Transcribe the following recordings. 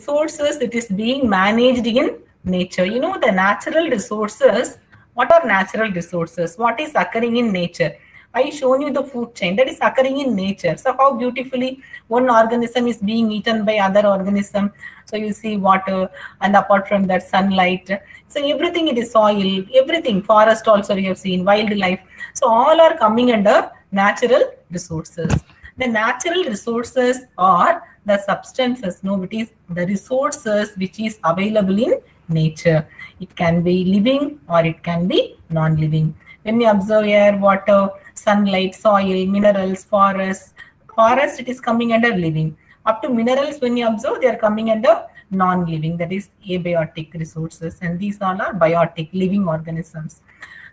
resources, it is being managed in nature. You know, the natural resources, what are natural resources? What is occurring in nature? I shown you the food chain that is occurring in nature. So how beautifully one organism is being eaten by other organism. So you see water, and apart from that, sunlight. So everything, it is soil, everything, forest also you have seen, wildlife. So all are coming under natural resources. The natural resources are the substances, no, it is the resources which is available in nature. It can be living or it can be non-living. When we observe air, water, sunlight, soil, minerals, forest, it is coming under living. Up to minerals, when you observe, they are coming under non-living, that is abiotic resources, and these all are biotic, living organisms.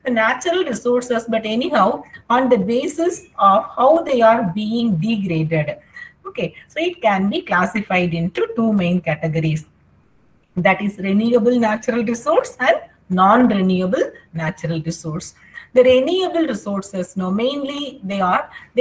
The natural resources, but anyhow, on the basis of how they are being degraded. Okay, so it can be classified into two main categories. That is renewable natural resource and non-renewable natural resource. The renewable resources, no, mainly they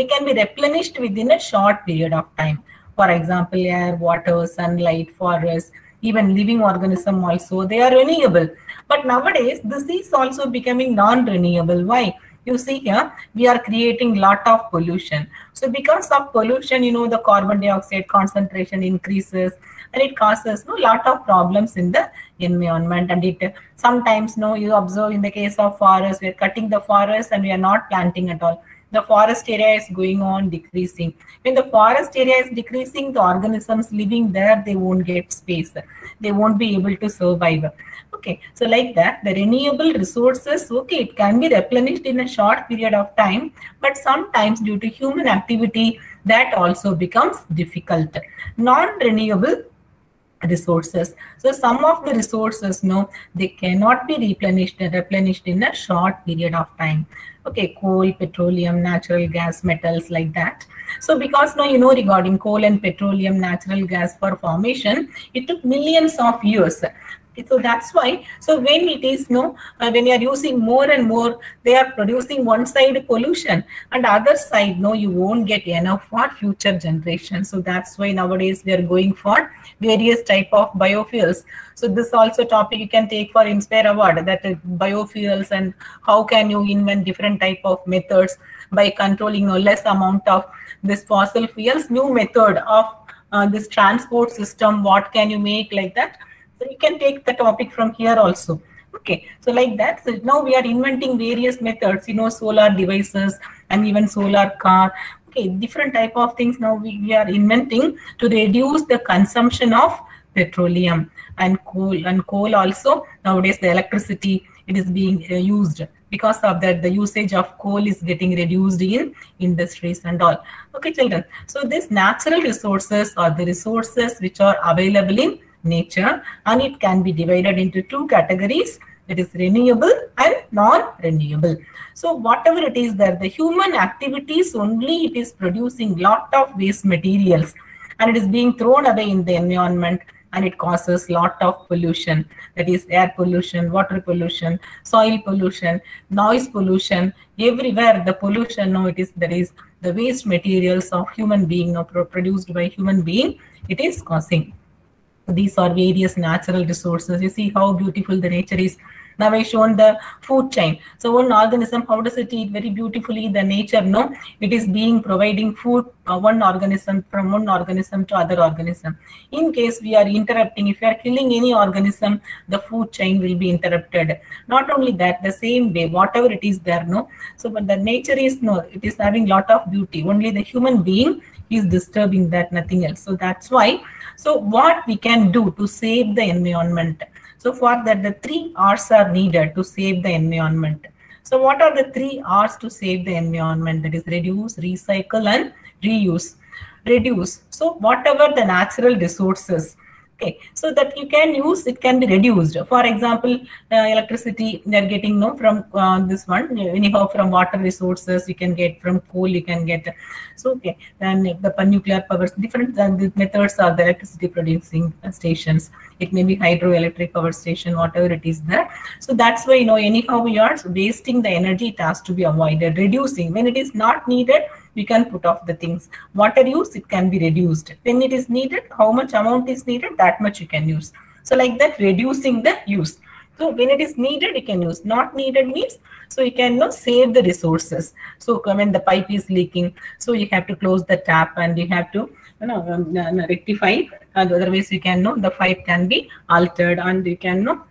can be replenished within a short period of time. For example, air, water, sunlight, forest, even living organism also, they are renewable. But nowadays, this is also becoming non-renewable. Why? You see here, we are creating lot of pollution. So because of pollution, you know, the carbon dioxide concentration increases, and it causes lot of problems in the environment. And it sometimes, you observe in the case of forest, we are cutting the forest and we are not planting at all. The forest area is going on decreasing. When the forest area is decreasing, the organisms living there, they won't get space. They won't be able to survive. Okay, so like that, the renewable resources, okay, it can be replenished in a short period of time, but sometimes due to human activity, that also becomes difficult. Non-renewable resources. So some of the resources, they cannot be replenished in a short period of time. Okay, coal, petroleum, natural gas, metals, like that. So because now, regarding coal and petroleum, natural gas for formation, it took millions of years. So that's why, so when it is, when you are using more and more, they are producing one side pollution, and other side, you won't get enough for future generations. So that's why nowadays we are going for various type of biofuels. So this also topic you can take for Inspire Award, that is biofuels, and how can you invent different type of methods by controlling less amount of this fossil fuels, new method of this transport system, what can you make, like that. So you can take the topic from here also. Okay, so like that. So now we are inventing various methods, solar devices and even solar car. Okay, different type of things now we are inventing to reduce the consumption of petroleum and coal. And coal also, nowadays the electricity, it is being used. Because of that, the usage of coal is getting reduced in industries and all. Okay, children. So these natural resources are the resources which are available in nature, and it can be divided into two categories, that is renewable and non-renewable. So whatever it is there, the human activities only, it is producing lot of waste materials, and it is being thrown away in the environment, and it causes lot of pollution, that is air pollution, water pollution, soil pollution, noise pollution, everywhere the pollution, that is the waste materials of human being, produced by human being, it is causing. These are various natural resources. You see how beautiful the nature is. Now I shown the food chain. So one organism, how does it eat? Very beautifully, the nature, it is being providing food, one organism from one organism to other organism. In case we are interrupting, if we are killing any organism, the food chain will be interrupted. Not only that, the same way, whatever it is there, so but the nature is, it is having lot of beauty. Only the human being is disturbing that, nothing else. So that's why, so what we can do to save the environment. So for that, the 3 R's are needed to save the environment. So what are the 3 R's to save the environment? That is reduce, recycle, and reuse. Reduce. So whatever the natural resources, okay, so that you can use, it can be reduced. For example, electricity they are getting from this one, anyhow from water resources, you can get from coal, you can get. So okay, then the nuclear power, different methods are the electricity producing stations. It may be hydroelectric power station, whatever it is there. So that's why anyhow we are wasting the energy. It has to be avoided. Reducing when it is not needed, we can put off the things. Water use, it can be reduced. When it is needed, how much amount is needed, that much you can use. So like that, reducing the use. So when it is needed, you can use. Not needed means, so you can save the resources. So when the pipe is leaking, so you have to close the tap and you have to rectify. And otherwise, you can the pipe can be altered, and you can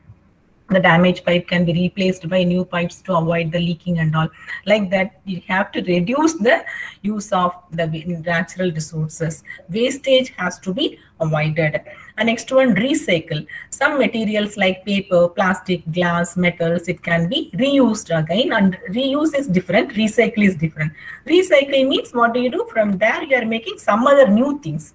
the damaged pipe can be replaced by new pipes to avoid the leaking and all. Like that, you have to reduce the use of the natural resources. Wastage has to be avoided. And next one, recycle. Some materials like paper, plastic, glass, metals, it can be reused again. And reuse is different, recycle is different. Recycle means, what do you do? From there, you are making some other new things.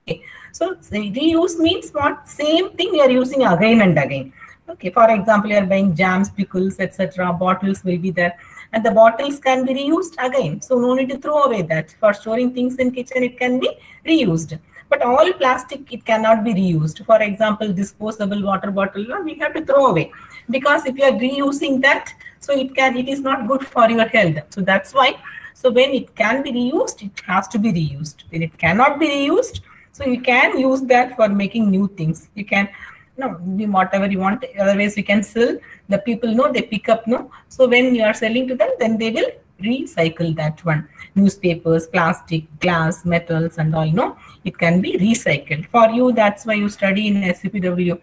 Okay. So reuse means what? Same thing you are using again and again. Okay, for example, you are buying jams, pickles, etc. Bottles will be there, and the bottles can be reused again. So no need to throw away that. For storing things in kitchen, it can be reused. But all plastic, it cannot be reused. For example, disposable water bottle, we have to throw away, because if you are reusing that, so it is not good for your health. So that's why. So when it can be reused, it has to be reused. When it cannot be reused, so you can use that for making new things. You can whatever you want. Otherwise, you can sell. The people they pick up. So when you are selling to them, then they will recycle that one. Newspapers, plastic, glass, metals, and all. It can be recycled. For you, that's why you study in SCPW.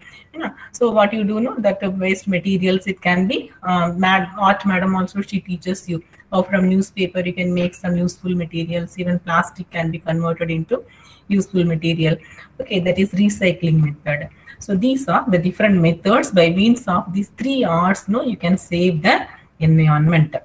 So what you do, that waste materials, it can be. Art madam also, she teaches you. Or from newspaper, you can make some useful materials. Even plastic can be converted into useful material. Okay, that is recycling method. So these are the different methods by means of these 3 R's. You can save the environment.